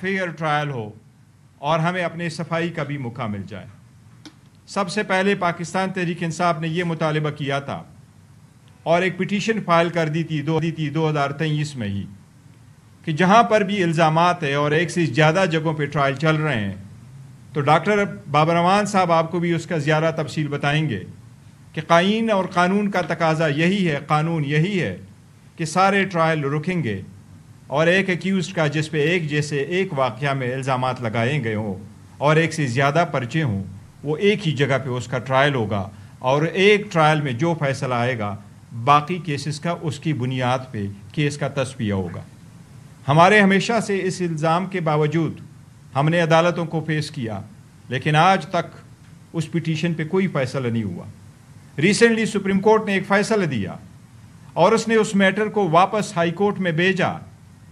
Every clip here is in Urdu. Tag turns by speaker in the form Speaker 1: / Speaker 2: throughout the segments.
Speaker 1: فیئر ٹرائل ہو اور ہمیں اپنے صفائی کا بھی موقع مل جائے۔ سب سے پہلے پاکستان تحریک انصاف نے یہ مطالبہ کیا تھا اور ایک پٹیشن فائل کر دی تھی 2023 میں ہی کہ جہاں پر بھی الزامات ہے اور ایک سے زیادہ جگہوں پہ ٹرائل چل رہے ہیں، تو ڈاکٹر بابر امان صاحب آپ کو بھی اس کا زیادہ تفصیل بتائیں گے کہ آئین اور قانون کا تقاضا یہی ہے، قانون یہی ہے کہ سارے ٹرائل رکیں گے اور ایک ایکیوزڈ کا جس پہ ایک جیسے ایک واقعہ میں الزامات لگائے گئے ہوں اور ایک سے زیادہ پرچے ہوں، وہ ایک ہی جگہ پہ اس کا ٹرائل ہوگا اور ایک ٹرائل میں جو فیصلہ آئے گا باقی کیسز کا اس کی بنیاد پہ کیس کا تصفیہ ہوگا۔ ہمارے ہمیشہ سے اس الزام کے باوجود ہم نے عدالتوں کو فیس کیا، لیکن آج تک اس پٹیشن پہ کوئی فیصلہ نہیں ہوا۔ ریسنٹلی سپریم کورٹ نے ایک فیصلہ دیا اور اس نے اس میٹر کو واپس ہائی کورٹ میں بھیجا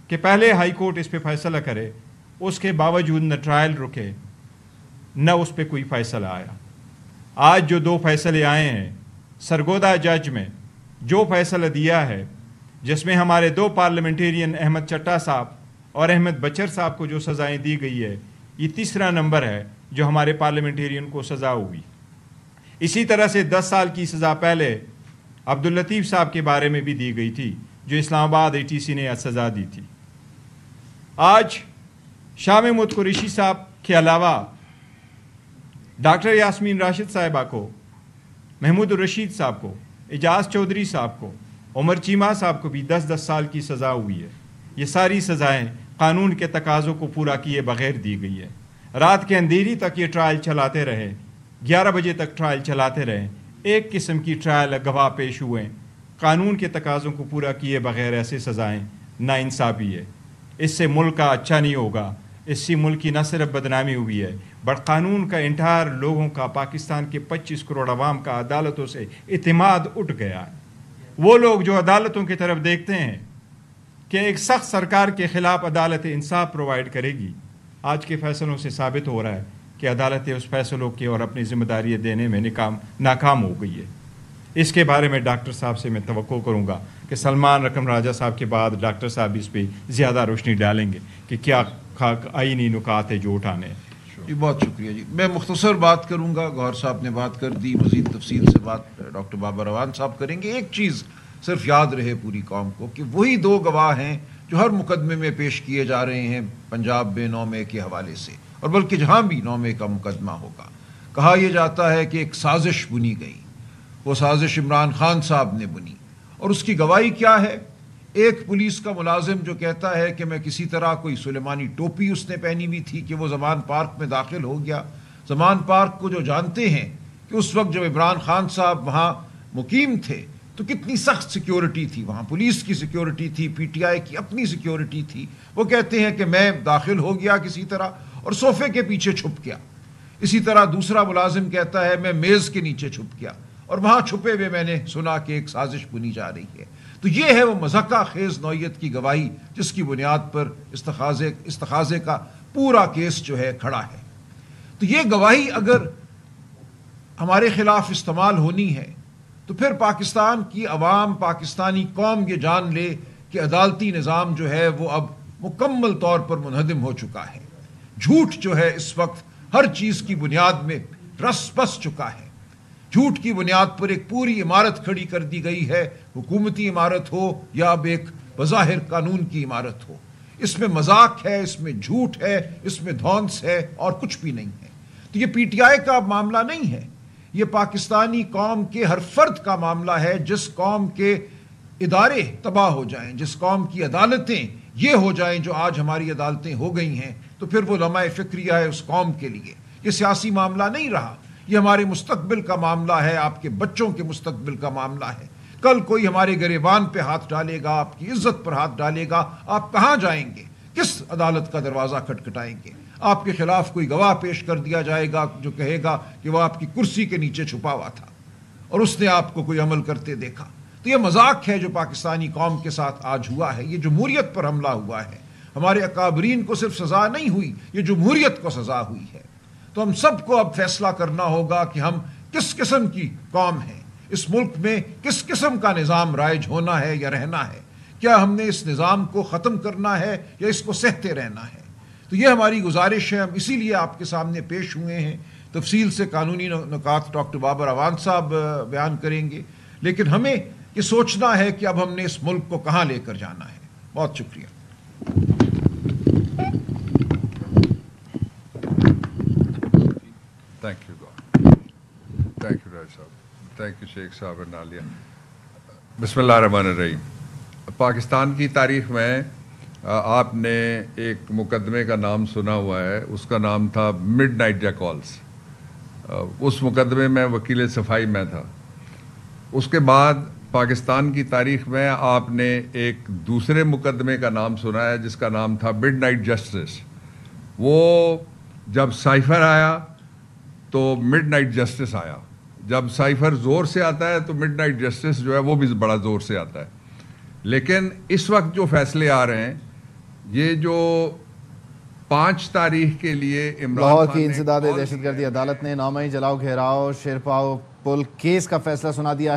Speaker 1: کہ پہلے ہائی کورٹ اس پہ فیصلہ کرے، اس کے باوجود نہ ٹرائل رکے نہ اس پہ کوئی فیصلہ آیا۔ آج جو 2 فیصلے آئے ہیں سرگودا جج میں جو فیصلہ دیا ہے، جس میں ہمارے 2 پارلیمنٹیرین احمد چٹا صاحب اور احمد بچر صاحب کو جو سزائیں دی گئی ہے، یہ تیسرا نمبر ہے جو ہمارے پارلیمنٹیرین کو سزا ہوئی۔ اسی طرح سے 10 سال کی سزا پہلے عبداللطیف صاحب کے بارے میں بھی دی گئی تھی جو اسلام آباد ATC نے سزا دی تھی۔ آج شاہ محمود قریشی صاحب کے علاوہ ڈاکٹر یاسمین راشد صاحبہ کو، محمود الرشید صاحب کو، اعجاز چودھری صاحب کو، عمر چیمہ صاحب کو بھی 10 سال کی سزا ہوئی ہے۔ یہ ساری سزائیں قانون کے تقاضوں کو پورا کیے بغیر دی گئی ہے۔ رات کے اندھیری تک یہ ٹرائل چلاتے رہے، 11 بجے تک ٹرائل چلاتے رہے، ایک قسم کی ٹرائل گواہ پیش ہوئے۔ قانون کے تقاضوں کو پورا کیے بغیر ایسے سزائیں ناانصافی ہے۔ اس سے ملک کا اچھا نہیں ہوگا، اس سے ملک کی نہ صرف بدنامی ہوئی ہے بٹ قانون کا انٹائر لوگوں کا، پاکستان کے 25 کروڑ عوام کا عدالتوں سے اعتماد اٹھ گیا ہے۔ وہ لوگ جو عدالتوں کی طرف دیکھتے ہیں کہ ایک سخت سرکار کے خلاف عدالت انصاف پرووائڈ کرے گی، آج کے فیصلوں سے ثابت ہو رہا ہے کہ عدالتیں اس فیصلوں کے اور اپنی ذمہ داری دینے میں ناکام ہو گئی ہے۔ اس کے بارے میں ڈاکٹر صاحب سے میں توقع کروں گا کہ سلمان رقم راجہ صاحب کے بعد ڈاکٹر صاحب اس پہ زیادہ روشنی ڈالیں گے کہ کیا آئینی نکات ہے جو اٹھانے ہیں۔
Speaker 2: جی بہت شکریہ جی، میں مختصر بات کروں گا، گوہر صاحب نے بات کر دی، مزید تفصیل سے بات ڈاکٹر بابر امان صاحب کریں گے۔ ایک چیز صرف یاد رہے پوری قوم کو کہ وہی 2 گواہ ہیں جو ہر مقدمے میں پیش کیے جا رہے ہیں پنجاب میں 9 مئی کے حوالے سے، اور بلکہ جہاں بھی 9 مئی کا مقدمہ ہوگا۔ کہا یہ جاتا ہے کہ ایک سازش بنی گئی، وہ سازش عمران خان صاحب نے بنی، اور اس کی گواہی کیا ہے؟ ایک پولیس کا ملازم جو کہتا ہے کہ میں کسی طرح کوئی سلیمانی ٹوپی اس نے پہنی ہوئی تھی کہ وہ زمان پارک میں داخل ہو گیا۔ زمان پارک کو جو جانتے ہیں کہ اس وقت جب عمران خان صاحب وہاں مقیم تھے تو کتنی سخت سیکیورٹی تھی، وہاں پولیس کی سیکیورٹی تھی، PTI کی اپنی سیکیورٹی تھی۔ وہ کہتے ہیں کہ میں داخل ہو گیا کسی طرح اور صوفے کے پیچھے چھپ گیا۔ اسی طرح دوسرا ملازم کہتا ہے میں میز کے نیچے چھپ گیا اور وہاں چھپے ہوئے میں نے سنا کہ ایک سازش بنی جا رہی ہے۔ تو یہ ہے وہ مضحکہ خیز نوعیت کی گواہی جس کی بنیاد پر استخاذے کا پورا کیس جو ہے کھڑا ہے۔ تو یہ گواہی اگر ہمارے خلاف استعمال ہونی ہے تو پھر پاکستان کی عوام، پاکستانی قوم یہ جان لے کہ عدالتی نظام جو ہے وہ اب مکمل طور پر منہدم ہو چکا ہے۔ جھوٹ جو ہے اس وقت ہر چیز کی بنیاد میں رس بس چکا ہے۔ جھوٹ کی بنیاد پر ایک پوری عمارت کھڑی کر دی گئی ہے، حکومتی عمارت ہو یا اب ایک بظاہر قانون کی عمارت ہو۔ اس میں مذاق ہے، اس میں جھوٹ ہے، اس میں دھونس ہے اور کچھ بھی نہیں ہے۔ تو یہ PTI کا معاملہ نہیں ہے، یہ پاکستانی قوم کے ہر فرد کا معاملہ ہے۔ جس قوم کے ادارے تباہ ہو جائیں، جس قوم کی عدالتیں یہ ہو جائیں جو آج ہماری عدالتیں ہو گئی ہیں، تو پھر وہ لمحہ فکریہ ہے اس قوم کے لیے۔ یہ سیاسی معاملہ نہیں رہا، یہ ہمارے مستقبل کا معاملہ ہے، آپ کے بچوں کے مستقبل کا معاملہ ہے۔ کل کوئی ہمارے گریبان پہ ہاتھ ڈالے گا، آپ کی عزت پر ہاتھ ڈالے گا، آپ کہاں جائیں گے؟ کس عدالت کا دروازہ کھٹکھٹائیں گے؟ آپ کے خلاف کوئی گواہ پیش کر دیا جائے گا جو کہے گا کہ وہ آپ کی کرسی کے نیچے چھپا ہوا تھا اور اس نے آپ کو کوئی عمل کرتے دیکھا۔ تو یہ مذاق ہے جو پاکستانی قوم کے ساتھ آج ہوا ہے، یہ جمہوریت پر حملہ ہوا ہے۔ ہمارے اکابرین کو صرف سزا نہیں ہوئی، یہ جمہوریت کو سزا ہوئی ہے۔ تو ہم سب کو اب فیصلہ کرنا ہوگا کہ ہم کس قسم کی قوم ہیں، اس ملک میں کس قسم کا نظام رائج ہونا ہے یا رہنا ہے۔ کیا ہم نے اس نظام کو ختم کرنا ہے یا اس کو سہتے رہنا ہے؟ تو یہ ہماری گزارش ہے، ہم اسی لیے آپ کے سامنے پیش ہوئے ہیں. تفصیل سے قانونی نکات ڈاکٹر بابر اعوان صاحب بیان کریں گے، لیکن ہمیں یہ سوچنا ہے کہ اب ہم نے اس ملک کو کہاں لے کر جانا ہے. بہت شکریہ.
Speaker 3: تھینک یو راج صاحب، تھینک یو شیخ صاحب اور نالیہ. بسم اللہ الرحمن الرحیم. پاکستان کی تاریخ میں آپ نے ایک مقدمے کا نام سنا ہوا ہے، اس کا نام تھا مڈ نائٹ جیکالز. اس مقدمے میں وکیل صفائی میں تھا. اس کے بعد پاکستان کی تاریخ میں آپ نے ایک دوسرے مقدمے کا نام سنا ہے جس کا نام تھا مڈ نائٹ جسٹس. وہ جب سائفر آیا تو مڈ نائٹ جسٹس آیا، جب سائفر زور سے آتا ہے تو مڈ نائٹ جسٹس جو ہے وہ بھی بڑا زور سے آتا ہے. لیکن اس وقت جو فیصلے آ رہے ہیں، یہ جو 5 تاریخ کے لیے
Speaker 4: لاہور کی انسداد دہشت گردی عدالت نے 9 مئی جلاؤ گھیراؤ شیرپاؤ پل کیس کا فیصلہ سنا دیا ہے.